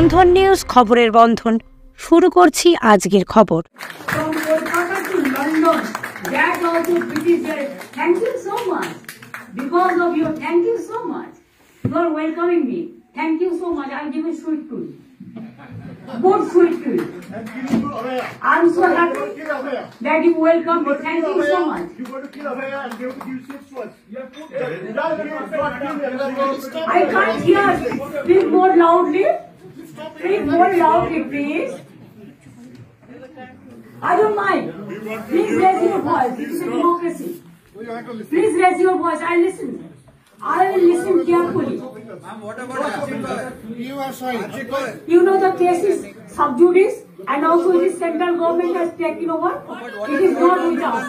বন্ধন news খবরের বন্ধন শুরু করছি আজকের খবর। Thank you so much. Because of you, thank you so much. You are welcoming me. Thank you so much. I'll give a sweet to you. Good sweet to you. I'm so happy that you welcome me. Thank you so much. You go to kill Abhaya and give you 6 words. I can't hear. Speak more loudly. Speak more loudly, please. I don't mind. Please raise your voice. This is a democracy. Please raise your voice. I'll listen. I will listen carefully. What about Archikar? You are sorry. You know the case is sub judice and also the central government has taken over. It is not with us.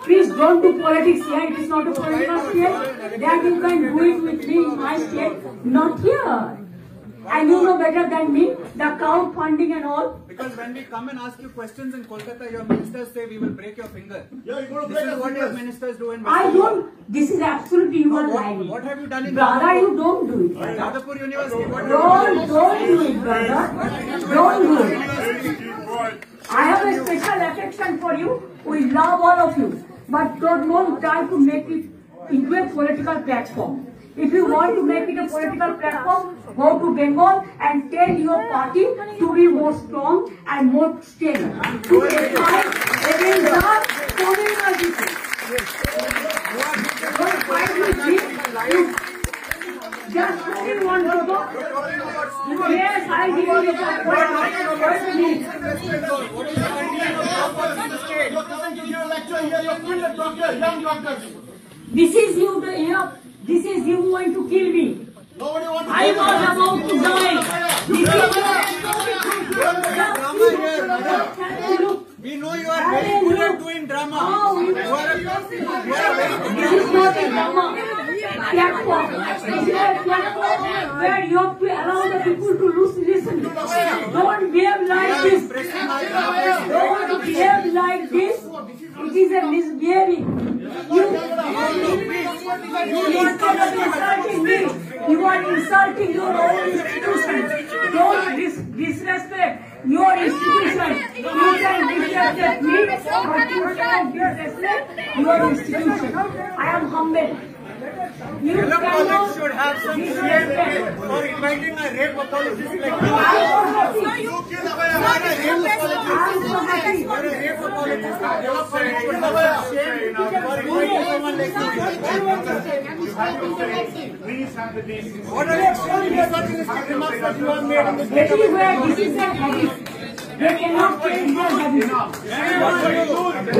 Please don't do politics here. It is not a political state. That you can do it with me in my state, not here. And you know better than me, the crowdfunding and all. Because when we come and ask you questions in Kolkata, your ministers say we will break your finger. Yeah, you're going to This break is what your your fingers. ministers do in I don't. This is absolutely you are lying. What have you done in Brother, you don't do it. Jadavpur University? What Don't do it, brother. Don't do it. I have a special affection for you. We love all of you. But don't try to make it into a political platform. If you want to make it a political platform, go to Bengal and tell your party to be more strong and more stable. To fight against the community. Don't fight with me. You just only want to go. Yes, I give you the point. This is you, this is you going to kill me. Nobody wants to I was about to die. This is look. We know you are very good at doing drama. This is not a drama. Platform. This is a platform where you have to allow the people to listen. Don't behave like this. Don't behave like this. It is a misbehaving. You are insulting your own institution. Don't disrespect your institution. You can disrespect me, but you cannot disrespect your institution. I am humble. You cannot should have some disrespect. for inviting a rape apologist like you. I am so happy. You are a rape apologist. I am so happy. You are a rape apologist. Development should have some shame for inviting someone like you. Please have the decency. What are extremely misogynistic remarks that you have made in this That is where this is their habit. They cannot change their habit.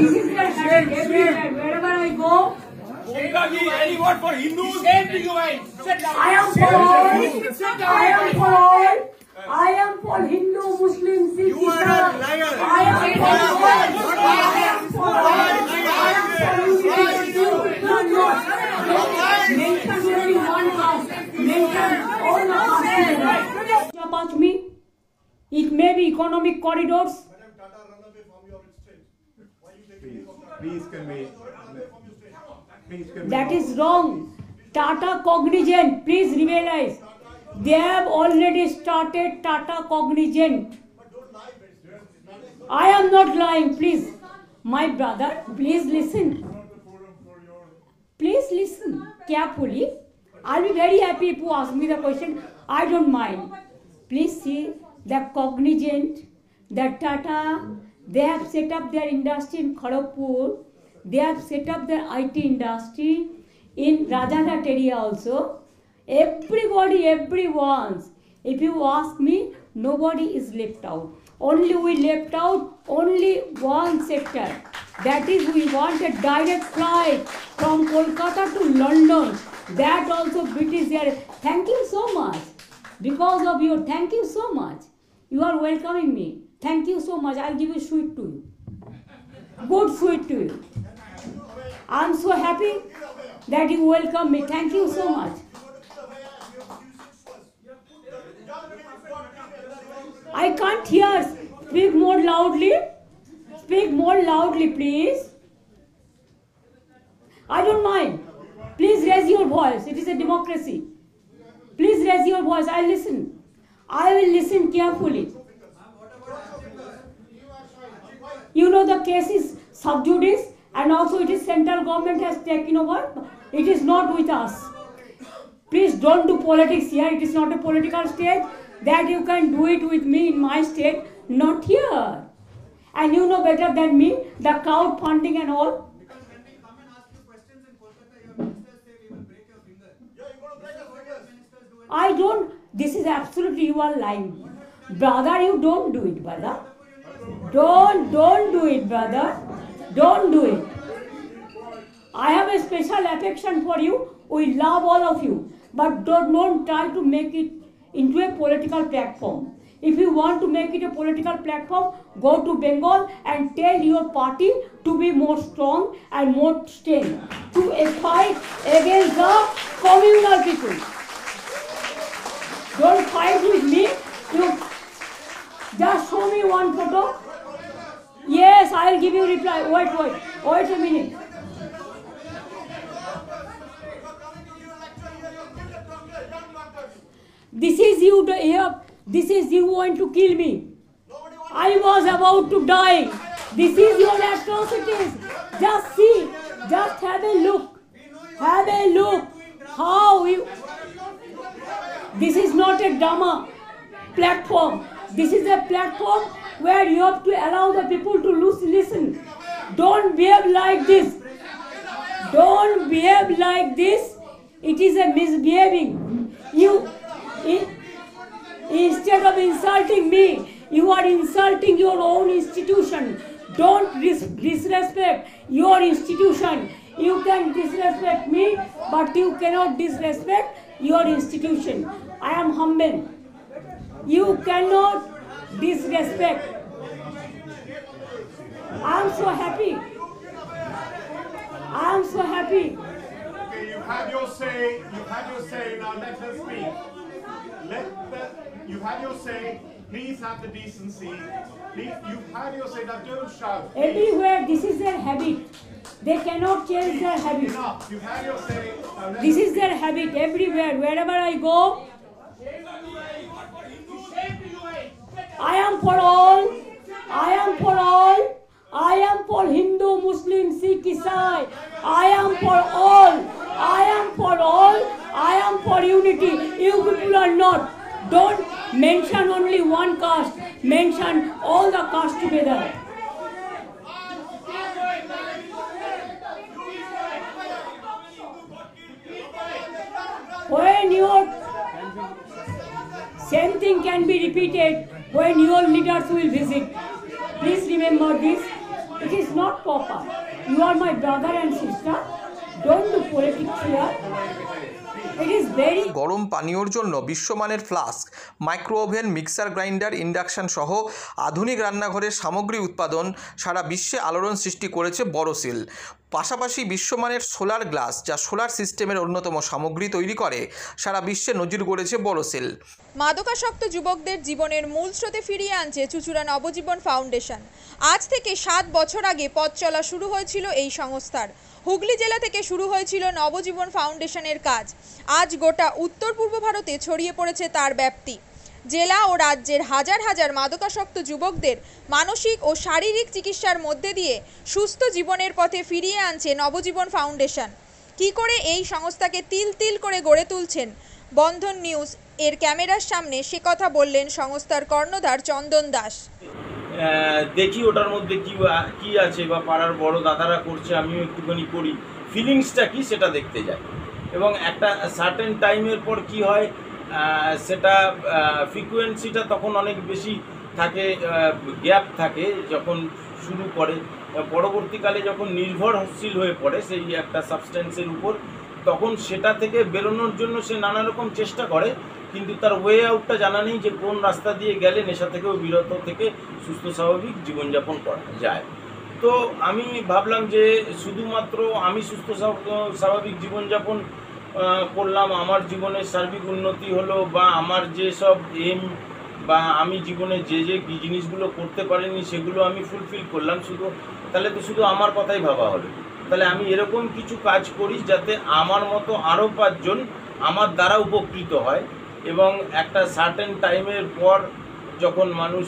This is their habit. Everywhere, wherever I go, Any word for Hindus? Same to you, man. I am for all. I am for all. I am for Hindu, Muslim, Sikh, You are a Islam. liar. I am for all. I am for all. I am for you. Mention only one house. Mention all the houses. About me, it may be economic corridors. Please convey. That is wrong. Tata Cognizant, please realize. They have already started Tata Cognizant. I am not lying, please. My brother, please listen. Please listen carefully. I'll be very happy if you ask me the question. I don't mind. Please see the Cognizant, the Tata, they have set up their industry in Kharagpur. They have set up their IT industry in Rajanat area also. Everybody, everyone. If you ask me, nobody is left out. Only we left out only one sector. That is, we want a direct flight from Kolkata to London. That also British Air. Thank you so much. Because of you, thank you so much. You are welcoming me. Thank you so much. I'll give a sweet to you. Good sweet to you. I'm so happy that you welcome me. Thank you so much. I can't hear. Speak more loudly. Speak more loudly, please. I don't mind. Please raise your voice. It is a democracy. Please raise your voice. I listen. I will listen carefully. You know the case is sub judice and also it is central government has taken over. It is not with us. Please don't do politics here. It is not a political state. That you can do it with me in my state, not here. And you know better than me the crowdfunding and all. I don't. This is absolutely you are lying, brother. You don't do it, brother. Don't do it, brother. Don't do it. I have a special affection for you. We love all of you, but don't try to make it into a political platform. If you want to make it a political platform, go to Bengal and tell your party to be more strong and more strength to fight against the communal people. Don't fight with me. You just show me one photo. Yes, I will give you reply. Wait a minute. This is you here. This is you going to kill me. I was about to die. This is your atrocities. Just see. Just have a look. Have a look. How you. This is not a drama platform. This is a platform where you have to allow the people to listen. Don't behave like this. Don't behave like this. It is a misbehaving. Instead of insulting me, you are insulting your own institution. Don't disrespect your institution. You can disrespect me, but you cannot disrespect your institution. I am humble. You cannot disrespect. I am so happy. I am so happy. Okay, you've had your say. You've had your say. Now let her speak. You've had your say. Please have the decency. You've had your say. Now don't shout. Everywhere, this is their habit. They cannot change their habit. Enough. You've had your say. This is their habit everywhere. Wherever I go, I am for all. I am for all. I am for Hindu, Muslim, Sikh, Isai. I am for all. I am for all. I am for unity. You people are not. Don't mention only one caste. Mention all the castes together. When your same thing can be repeated when your leaders will visit. Please remember this. It is not proper. You are my brother and sister. Don't do politics here. It is very. গরম পানীয়র জন্য বিশ্বমানের flask, micro oven, mixer grinder, induction সহ আধুনিক রান্নাঘরের সামগ্রী উৎপাদন সারা বিশ্বে আলোড়ন সৃষ্টি করেছে বড়সিল। পাশাপাশি বিশ্বমানের সোলার গ্লাস, যা সোলার সিস্টেমের অন্যতম সামগ্রী তৈরি করে, সারা বিশ্বে নজির গড়েছে বড়সিল। মাদকাসক্ত যুবকদের জীবনের মূল স্রোতে ফিরিয়ে আনছে চুঁচুড়া নবজীবন ফাউন্ডেশন। আজ থেকে 7 বছর আগে পথ চলা শুরু হয়েছিল এই সংস্থার। হুগলি জেলা থেকে শুরু হয়েছিল নবজীবন ফাউন্ডেশনের কাজ। আজ গোটা উত্তর পূর্ব ভারতে ছড়িয়ে পড়েছে তার ব্যাপ্তি। জেলা ও রাজ্যের হাজার হাজার মাদকাসক্ত যুবকদের মানসিক ও শারীরিক চিকিৎসার মধ্যে দিয়ে সুস্থ জীবনের পথে ফিরিয়ে আনছে নবজীবন ফাউন্ডেশন। কি করে এই সংস্থাকে তিল তিল করে গড়ে তুলছেন বন্ধন নিউজ এর ক্যামেরার সামনে, সে কথা বললেন সংস্থার কর্ণধার চন্দন দাস। দেখি ওটার মধ্যে কি আছে বা পাড়ার বড় দাদারা করছে, আমিও একটুখানি করি, ফিলিংসটা কি সেটা দেখতে যাই। এবং একটা সার্টেন টাইমের পর কি হয়, সেটা ফ্রিকোয়েন্সিটা তখন অনেক বেশি থাকে, গ্যাপ থাকে যখন শুরু করে। পরবর্তীকালে যখন নির্ভরশীল হয়ে পড়ে সেই একটা সাবস্টেন্সের উপর, তখন সেটা থেকে বেরোনোর জন্য সে নানা রকম চেষ্টা করে, কিন্তু তার ওয়ে আউটটা জানা নেই যে কোন রাস্তা দিয়ে গেলে নেশা থেকেও বিরত থেকে সুস্থ স্বাভাবিক জীবনযাপন করা যায়। তো আমি ভাবলাম যে শুধুমাত্র আমি সুস্থ স্বাভাবিক জীবনযাপন করলাম, আমার জীবনের সার্বিক উন্নতি হলো, বা আমার যেসব এম বা আমি জীবনে যে জিনিসগুলো করতে পারিনি সেগুলো আমি ফুলফিল করলাম, তাহলে তো শুধু আমার কথাই ভাবা হলো। তাহলে আমি এরকম কিছু কাজ করি যাতে আমার মতো আরও 5 জন আমার দ্বারা উপকৃত হয়, এবং একটা সার্টেন টাইমের পর যখন মানুষ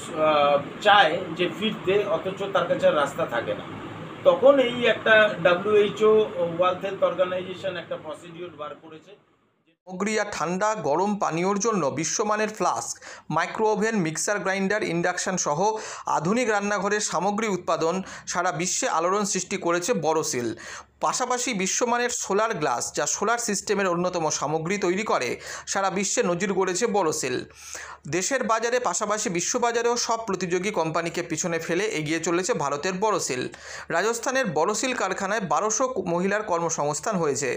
চায় যে ফিরতে, অথচ তার কাছে রাস্তা থাকে না, তখন এই একটা WHO ওয়ার্ল্ড হেলথ অর্গানাইজেশন একটা প্রসিডিউর বার করেছে। সামগ্রী আর ঠান্ডা গরম পানীয়র জন্য বিশ্বমানের flask, micro oven, mixer grinder, induction সহ আধুনিক রান্নাঘরের সামগ্রী উৎপাদন সারা বিশ্বে আলোড়ন সৃষ্টি করেছে বোরোসিল। পাশাপাশি বিশ্বমানের সোলার গ্লাস, যা সোলার সিস্টেমের অন্যতম সামগ্রী তৈরি করে, সারা বিশ্বে নজির গড়েছে বোরোসিল। দেশের বাজারে পাশাপাশি বিশ্ববাজারেও সব প্রতিযোগী কোম্পানিকে পিছনে ফেলে এগিয়ে চলেছে ভারতের বোরোসিল। রাজস্থানের বোরোসিল কারখানায় 1200 মহিলার কর্মসংস্থান হয়েছে।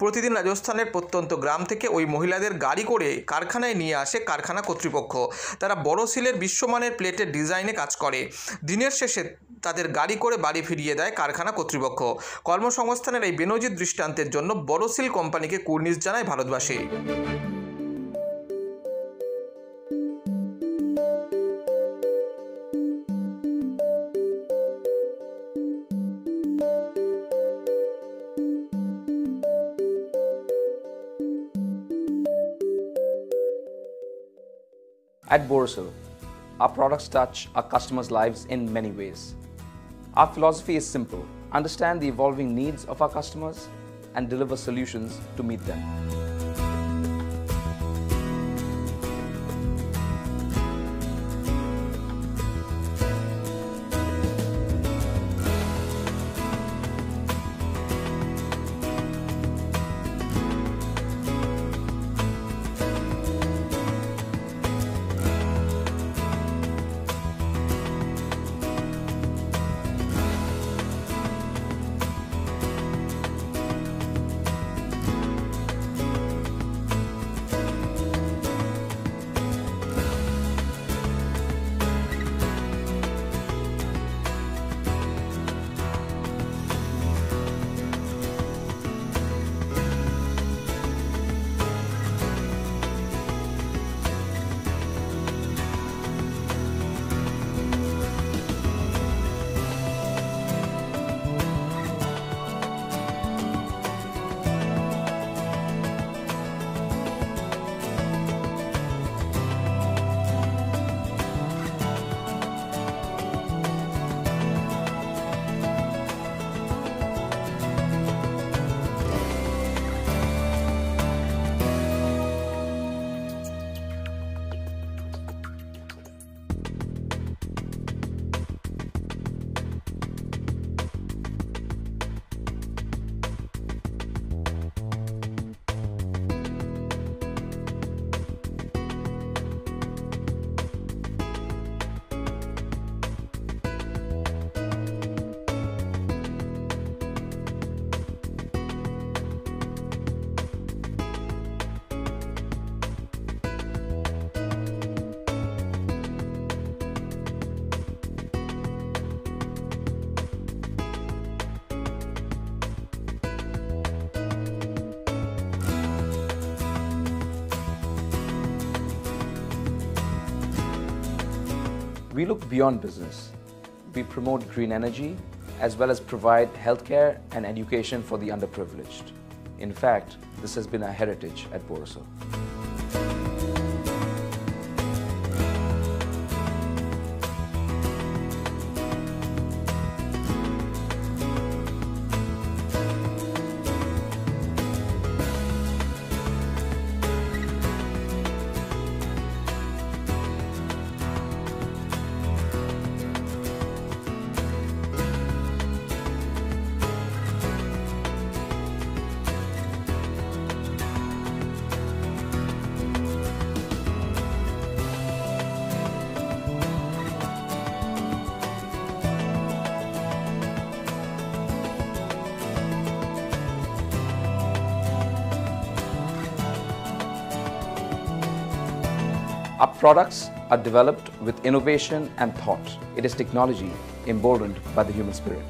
প্রতিদিন রাজস্থানের প্রত্যন্ত গ্রাম থেকে ওই মহিলাদের গাড়ি করে কারখানায় নিয়ে আসে কারখানা কর্তৃপক্ষ। তারা বোরোসিলের বিশ্বমানের প্লেটের ডিজাইনে কাজ করে। দিনের শেষে তাদের গাড়ি করে বাড়ি ফিরিয়ে দেয় কারখানা কর্তৃপক্ষ। কর্মসংস্থানের এই বেনজির দৃষ্টান্তের জন্য বোরোসিল কোম্পানিকে কুর্নিশ জানায় ভারতবাসী। At Borosil, our products touch our customers' lives in many ways. Our philosophy is simple: understand the evolving needs of our customers and deliver solutions to meet them. We look beyond business. We promote green energy as well as provide healthcare and education for the underprivileged. In fact, this has been our heritage at Borosil. Our products are developed with innovation and thought. It is technology emboldened by the human spirit.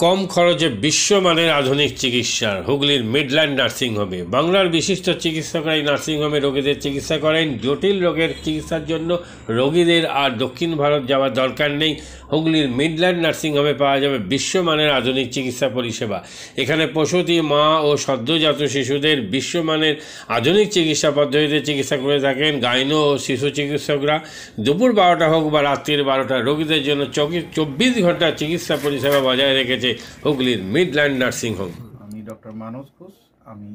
কম খরচে বিশ্বমানের আধুনিক চিকিৎসার হুগলির Midland নার্সিংহোমে বাংলার বিশিষ্ট চিকিৎসকরা এই নার্সিংহোমে রোগীদের চিকিৎসা করেন। জটিল রোগের চিকিৎসার জন্য রোগীদের আর দক্ষিণ ভারত যাওয়ার দরকার নেই। হুগলির মিডল্যান্ড নার্সিংহোমে পাওয়া যাবে বিশ্বমানের আধুনিক চিকিৎসা পরিষেবা। এখানে প্রসূতি মা ও সদ্যজাত শিশুদের বিশ্বমানের আধুনিক চিকিৎসা পদ্ধতিতে চিকিৎসা করে থাকেন গাইনো ও শিশু চিকিৎসকরা। দুপুর 12টা হোক বা রাত্রির 12টা, রোগীদের জন্য 24 ঘন্টা চিকিৎসা পরিষেবা বজায় রেখেছে হুগলির মিডল্যান্ড নার্সিং হোম। আমি ডক্টর মানস ঘোষ, আমি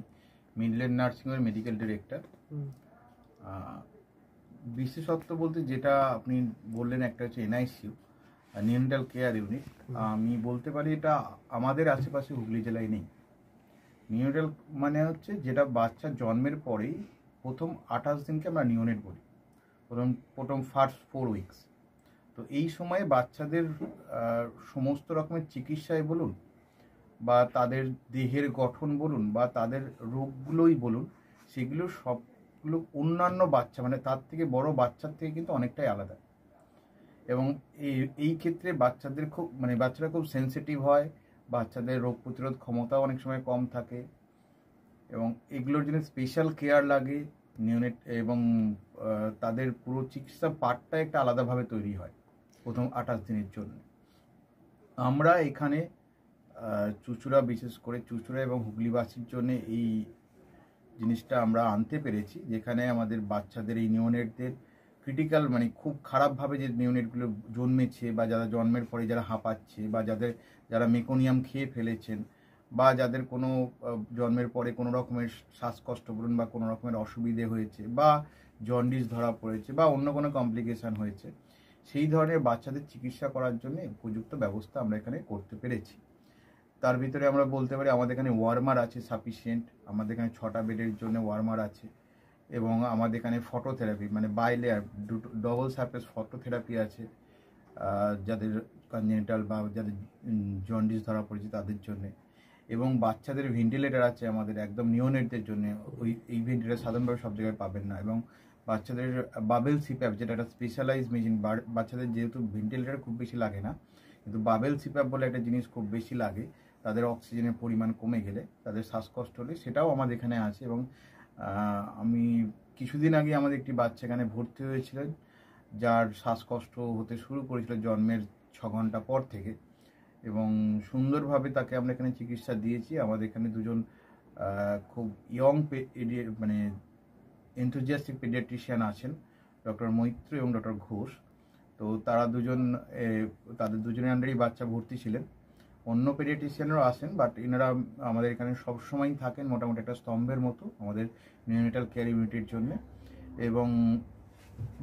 মিডল্যান্ড নার্সিং হোমের মেডিকেল ডিরেক্টর। বিশেষত্ব বলতে যেটা আপনি বললেন, একটা হচ্ছে এনআইসিইউ, নিউনেটাল কেয়ার ইউনিট। আমি বলতে পারি এটা আমাদের আশেপাশে হুগলি জেলায় নেই। নিউনেটাল মানে হচ্ছে যেটা বাচ্চা জন্মের পরেই প্রথম 28 দিনকে আমরা নিউনেট বলি, প্রথম ফার্স্ট 4 উইকস। তো এই সময়ে বাচ্চাদের সমস্ত রকমের চিকিৎসায় বলুন বা তাদের দেহের গঠন বলুন বা তাদের রোগগুলোই বলুন, সেগুলো সবগুলো অন্যান্য বাচ্চা মানে তার থেকে বড় বাচ্চার থেকে কিন্তু অনেকটাই আলাদা। এবং এই ক্ষেত্রে বাচ্চাদের বাচ্চারা খুব সেন্সিটিভ হয়, বাচ্চাদের রোগ প্রতিরোধ ক্ষমতাও অনেক সময় কম থাকে এবং এগুলোর জন্য স্পেশাল কেয়ার লাগে নিউনেট, এবং তাদের পুরো চিকিৎসা পার্টটা একটা আলাদাভাবে তৈরি হয় প্রথম 28 দিনের জন্য। আমরা এখানে চুঁচুড়া, বিশেষ করে চুঁচুড়া এবং হুগলিবাসীর জন্য এই জিনিসটা আমরা আনতে পেরেছি, যেখানে আমাদের বাচ্চাদের এই নিউনেটদের ক্রিটিক্যাল খুব খারাপভাবে যে নিউনেটগুলো জন্মেছে বা যারা জন্মের পরে যারা হাঁপাচ্ছে বা যারা মেকোনিয়াম খেয়ে ফেলেছেন বা যাদের কোনো জন্মের পরে কোনো রকমের শ্বাসকষ্ট বলুন বা কোনো রকমের অসুবিধে হয়েছে বা জন্ডিস ধরা পড়েছে বা অন্য কোনো কমপ্লিকেশান হয়েছে, সেই ধরনের বাচ্চাদের চিকিৎসা করার জন্য উপযুক্ত ব্যবস্থা আমরা এখানে করতে পেরেছি। তার ভিতরে আমরা বলতে পারি আমাদের এখানে ওয়ার্মার আছে সাফিসিয়েন্ট, আমাদের এখানে 6টা বেডের জন্য ওয়ার্মার আছে এবং আমাদের এখানে phototherapy bilayer double surface phototherapy আছে যাদের কনজেনিটাল বা যাদের জন্ডিস ধরা পড়েছে তাদের জন্য, এবং বাচ্চাদের ভেন্টিলেটার আছে আমাদের একদম নিওনেটদের জন্য। এই ভেন্টিলেটার সাধারণভাবে সব জায়গায় পাবেন না, এবং বাচ্চাদের বাবেল সিপ্যাপ যেটা একটা স্পেশালাইজ মেশিন, বাচ্চাদের যেহেতু ভেন্টিলেটার খুব বেশি লাগে না, কিন্তু বাবেল সিপ্যাপ বলে একটা জিনিস খুব বেশি লাগে তাদের অক্সিজেনের পরিমাণ কমে গেলে, তাদের শ্বাসকষ্ট হলে, সেটাও আমাদের এখানে আছে। এবং আমি কিছুদিন আগে আমাদের একটি বাচ্চা এখানে ভর্তি হয়েছিলেন যার শ্বাসকষ্ট হতে শুরু করেছিল জন্মের 6 ঘন্টা পর থেকে, এবং সুন্দরভাবে তাকে আমরা এখানে চিকিৎসা দিয়েছি। আমাদের এখানে দুজন খুব ইয়ং এনথুজিয়াস্টিক পেডিয়াট্রিশিয়ান আছেন, ডক্টর মৈত্র এবং ডক্টর ঘোষ। তো তারা তাদের দুজনের আন্ডারেই বাচ্চা ভর্তি ছিলেন। অন্য পেডিয়াট্রিশিয়ানরাও আসেন, বাট এনারা আমাদের এখানে সবসময়ই থাকেন মোটামুটি একটা স্তম্ভের মতো আমাদের নিউনেটাল কেয়ার ইউনিটের জন্য। এবং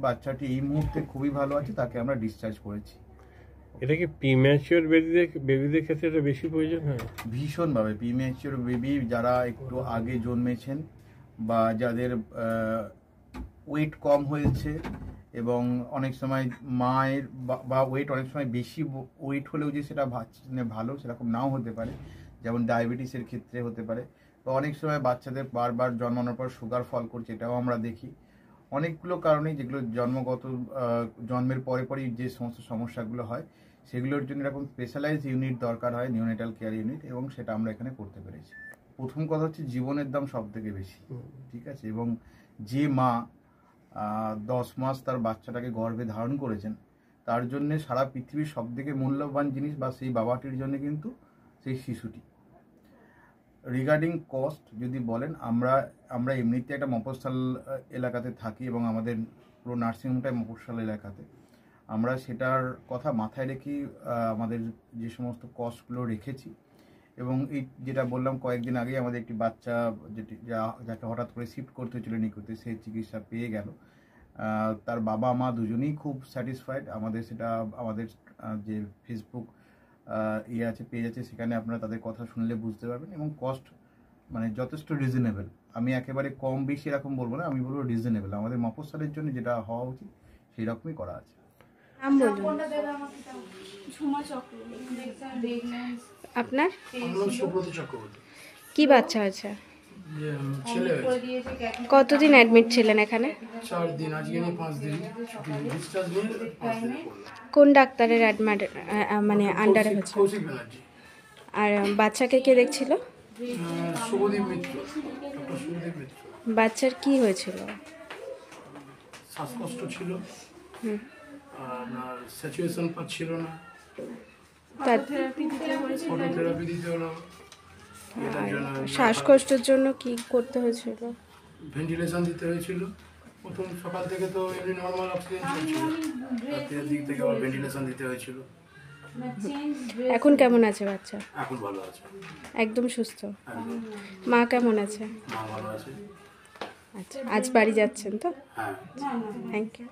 বাচ্চাটি এই মুহূর্তে খুবই ভালো আছে, তাকে আমরা ডিসচার্জ করেছি। এটা কি প্রিম্যাচিওর বেবিদের ক্ষেত্রে এটা বেশি প্রয়োজন হয়? ভীষণভাবে প্রিম্যাচিওর বেবি যারা একটু আগে জন্মেছেন বা যাদের ওয়েট কম হয়েছে, এবং অনেক সময় মায়ের বা ওয়েট অনেক সময় বেশি ওয়েট হলেও যে সেটা ভালো সেরকম নাও হতে পারে, যেমন ডায়াবেটিসের ক্ষেত্রে হতে পারে, বা অনেক সময় বাচ্চাদের বারবার জন্মানোর পর সুগার ফল করছে, এটাও আমরা দেখি। অনেকগুলো কারণেই যেগুলো জন্মের পরেই যে সমস্ত সমস্যাগুলো হয় সেগুলোর জন্য এরকম স্পেশালাইজ ইউনিট দরকার হয়, নিউনেটাল কেয়ার ইউনিট, এবং সেটা আমরা এখানে করতে পেরেছি। প্রথম কথা হচ্ছে জীবনের দাম সব থেকে বেশি, ঠিক আছে, এবং যে মা 10 মাস তার বাচ্চাটাকে গর্ভে ধারণ করেছেন তার জন্য সারা পৃথিবীর সব থেকে মূল্যবান জিনিস বা সেই বাবাটির জন্য কিন্তু সেই শিশুটি। রিগার্ডিং কস্ট যদি বলেন, আমরা এমনিতে একটা মফস্বল এলাকাতে থাকি এবং আমাদের পুরো নার্সিংহোমটাই মফস্বল এলাকাতে। আমরা সেটার কথা মাথায় রেখেই আমাদের যে সমস্ত কস্টগুলো রেখেছি, এবং এই যেটা বললাম কয়েকদিন আগেই আমাদের একটি বাচ্চা যাকে হঠাৎ করে শিফট করতে হয়েছিল নিকুতে, সেই চিকিৎসা পেয়ে গেল। তার বাবা মা দুজনেই খুব স্যাটিসফাইড। আমাদের যে ফেসবুক পেজ আছে, সেখানে আপনারা তাদের কথা শুনলে বুঝতে পারবেন, এবং কস্ট যথেষ্ট রিজনেবল। আমি একেবারে কম বেশি এরকম বলবো না, আমি বলবো রিজনেবল। আমাদের মফস্বলের জন্য যেটা হওয়া উচিত সেই রকমই করা আছে। আপনার কি বাচ্চা আছে? কতদিন অ্যাডমিট ছিলেন এখানে? 4 দিন, আজকে 5 দিন ডিসচার্জ নিয়ে 5 দিন। কোন ডাক্তারের আন্ডারে হয়েছে? আর বাচ্চাকে কে দেখছিল? শুভদীপ মিত্র, ডক্টর শুভদীপ মিত্র। বাচ্চার কি হয়েছিল? শ্বাসকষ্ট ছিল, হুম। আপনার স্যাচুয়েশন পাচ্ছিল না, ফটোথেরাপি ফটোথেরাপি দিতে হলো। এটার জন্য শ্বাসকষ্টের জন্য কি করতে হয়েছিল? ভেন্টিলেশন দিতে হয়েছিল। প্রথম সকাল থেকে তো এমনি নর্মাল অক্সিজেন চলছিল, রাতের দিক থেকে আবার ভেন্টিলেশন দিতে হয়েছিল। এখন কেমন আছে বাচ্চা? এখন ভালো আছে, একদম সুস্থ। একদম। মা কেমন আছে? মা ভালো আছে। আচ্ছা, আজ বাড়ি যাচ্ছেন তো? হ্যাঁ। Thank you.